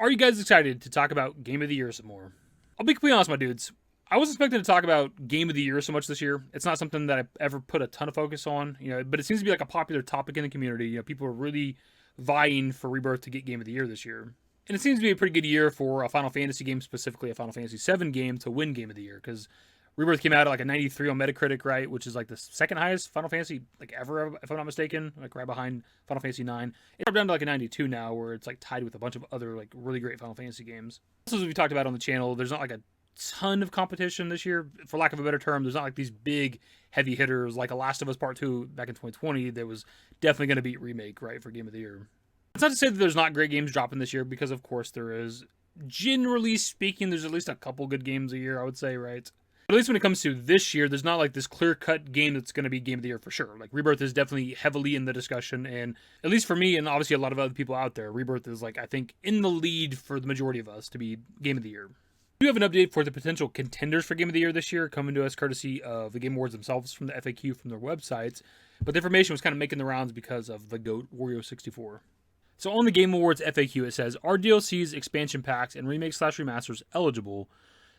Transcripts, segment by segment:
Are you guys excited to talk about Game of the Year some more? I'll be completely honest, my dudes. I wasn't expecting to talk about Game of the Year so much this year. It's not something that I ever put a ton of focus on, but it seems to be like a popular topic in the community. People are really vying for Rebirth to get Game of the Year this year. And it seems to be a pretty good year for a Final Fantasy game, specifically a Final Fantasy VII game, to win Game of the Year, because Rebirth came out at like a 93 on Metacritic, right? Which is like the second highest Final Fantasy like ever, if I'm not mistaken, like right behind Final Fantasy IX. It's dropped down to like a 92 now, where it's like tied with a bunch of other like really great Final Fantasy games. Also, as we talked about on the channel, there's not like a ton of competition this year, for lack of a better term. There's not like these big heavy hitters like a Last of Us Part 2 back in 2020 that was definitely going to beat Remake, right, for Game of the Year. It's not to say that there's not great games dropping this year, because of course there is. Generally speaking, there's at least a couple good games a year, I would say, right? But at least when it comes to this year, there's not like this clear-cut game that's going to be Game of the Year for sure. Like, Rebirth is definitely heavily in the discussion, and at least for me, and obviously a lot of other people out there, Rebirth is, like, I think, in the lead for the majority of us to be Game of the Year. We do have an update for the potential contenders for Game of the Year this year, coming to us courtesy of the Game Awards themselves from the FAQ from their websites, but the information was kind of making the rounds because of the GOAT, Wario64. So on the Game Awards FAQ, it says, are DLCs, expansion packs, and remakes/remasters eligible?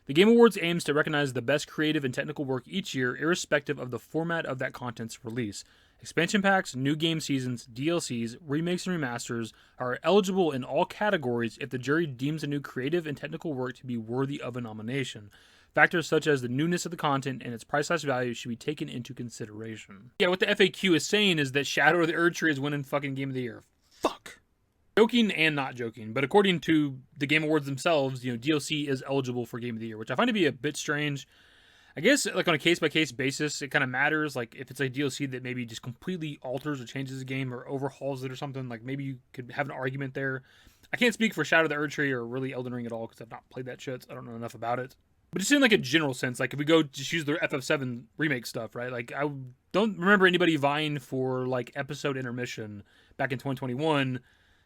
The Game Awards aims to recognize the best creative and technical work each year, irrespective of the format of that content's release. Expansion packs, new game seasons, DLCs, remakes, and remasters are eligible in all categories if the jury deems a new creative and technical work to be worthy of a nomination. Factors such as the newness of the content and its price/value should be taken into consideration. Yeah, what the FAQ is saying is that Shadow of the Erdtree is winning fucking Game of the Year. Fuck. Joking and not joking, but according to the Game Awards themselves, DLC is eligible for Game of the Year, which I find to be a bit strange. I guess, like, on a case-by-case basis, it kind of matters. Like, if it's a DLC that maybe just completely alters or changes the game or overhauls it or something, like, maybe you could have an argument there. I can't speak for Shadow of the Erdtree or really Elden Ring at all, because I've not played that shit, so I don't know enough about it. But just in, like, a general sense, like, if we go just use the FF7 remake stuff, right? Like, I don't remember anybody vying for, like, episode intermission back in 2021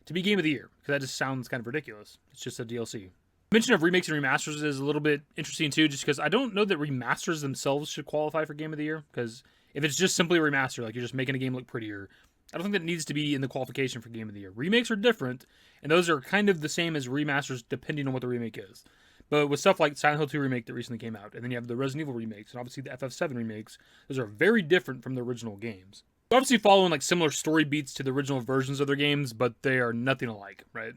to be Game of the Year, because that just sounds kind of ridiculous. It's just a DLC. Mention of remakes and remasters is a little bit interesting too, just because I don't know that remasters themselves should qualify for Game of the Year, because if it's just simply a remaster, like you're just making a game look prettier, I don't think that needs to be in the qualification for Game of the Year. Remakes are different, and those are kind of the same as remasters depending on what the remake is. But with stuff like Silent Hill 2 Remake that recently came out, and then you have the Resident Evil remakes, and obviously the FF7 remakes, those are very different from the original games. Obviously following like similar story beats to the original versions of their games, but they are nothing alike, right?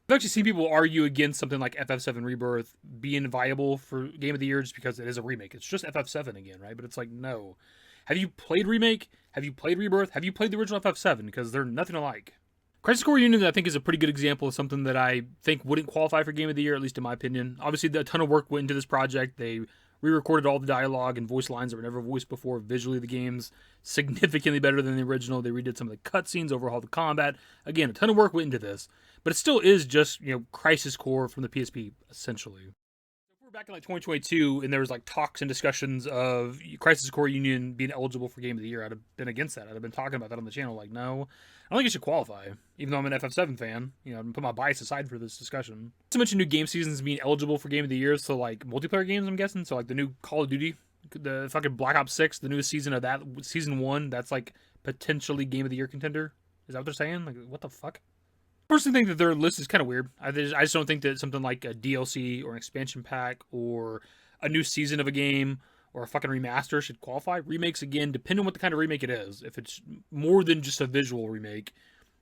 I've actually seen people argue against something like FF7 Rebirth being viable for Game of the Year just because it is a remake. It's just FF7 again, right? But it's like, no. Have you played Remake? Have you played Rebirth? Have you played the original FF7? Because they're nothing alike. Crisis Core Union, I think, is a pretty good example of something that I think wouldn't qualify for Game of the Year, at least in my opinion. Obviously, a ton of work went into this project. They re-recorded all the dialogue and voice lines that were never voiced before. Visually, the game's significantly better than the original. They redid some of the cutscenes, overhauled the combat. Again, a ton of work went into this. But it still is just, Crisis Core from the PSP, essentially. If we're back in like 2022 and there was like talks and discussions of Crisis Core Union being eligible for Game of the Year, I'd have been against that. I'd have been talking about that on the channel. Like, no, I don't think it should qualify. Even though I'm an FF7 fan, I'm going to put my bias aside for this discussion. Not to mention new game seasons being eligible for Game of the Year, so like multiplayer games, I'm guessing. So like the new Call of Duty, the fucking Black Ops 6, the newest season of that, season 1, that's like potentially Game of the Year contender. Is that what they're saying? Like, what the fuck? I personally think that their list is kind of weird. I just don't think that something like a DLC or an expansion pack or a new season of a game or a fucking remaster should qualify. Remakes, again, depending on what the kind of remake it is. If it's more than just a visual remake,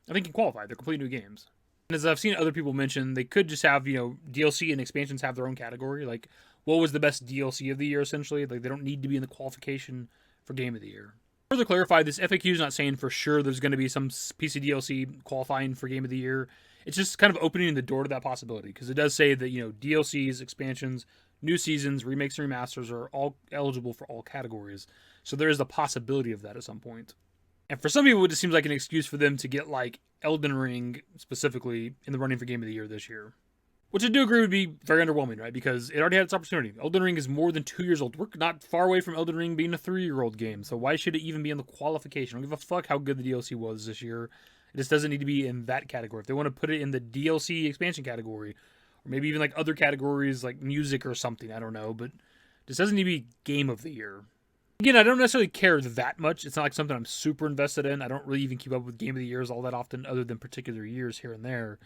I think can qualify. They're completely new games. And as I've seen other people mention, they could just have, DLC and expansions have their own category. Like, what was the best DLC of the year, essentially? Like, they don't need to be in the qualification for Game of the Year. Further clarify, this FAQ is not saying for sure there's going to be some PC DLC qualifying for Game of the Year. It's just kind of opening the door to that possibility, because it does say that, DLCs, expansions, new seasons, remakes, and remasters are all eligible for all categories. So there is the possibility of that at some point. And for some people, it just seems like an excuse for them to get, like, Elden Ring, specifically, in the running for Game of the Year this year. Which I do agree would be very underwhelming, right? Because it already had its opportunity. Elden Ring is more than 2 years old. We're not far away from Elden Ring being a 3-year-old game. So why should it even be in the qualification? I don't give a fuck how good the DLC was this year. It just doesn't need to be in that category. If they want to put it in the DLC expansion category, or maybe even like other categories like music or something, I don't know. But this doesn't need to be Game of the Year. Again, I don't necessarily care that much. It's not like something I'm super invested in. I don't really even keep up with Game of the Years all that often, other than particular years here and there.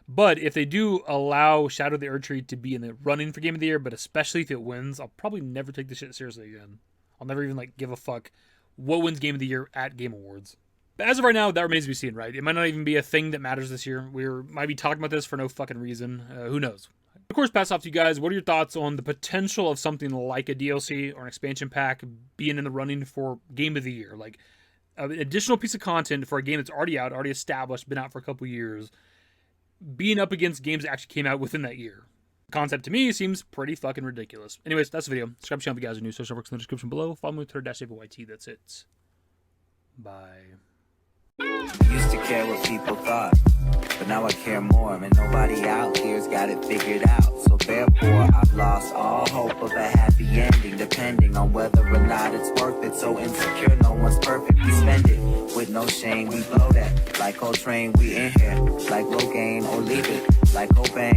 But if they do allow Shadow of the Erdtree to be in the running for Game of the Year, but especially if it wins, I'll probably never take this shit seriously again. I'll never even like give a fuck what wins Game of the Year at Game Awards. But as of right now, that remains to be seen, right? It might not even be a thing that matters this year. We might be talking about this for no fucking reason. Who knows? Of course, pass off to you guys. What are your thoughts on the potential of something like a DLC or an expansion pack being in the running for Game of the Year? Like an additional piece of content for a game that's already out, already established, been out for a couple years, being up against games that actually came out within that year. The concept to me seems pretty fucking ridiculous. Anyways, that's the video. Subscribe to the channel if you guys are new. Social works in the description below. Follow me on Twitter, _DaveYT. That's it. Bye. Used to care what people thought, but now I care more, and nobody out here's got it figured out. So therefore, I've lost all hope of a happy ending, depending on whether or not it's worth it. So insecure, no one's perfect. We spend it with no shame. We blow that like Coltrane. We in here like Logain or leave it like Cobain.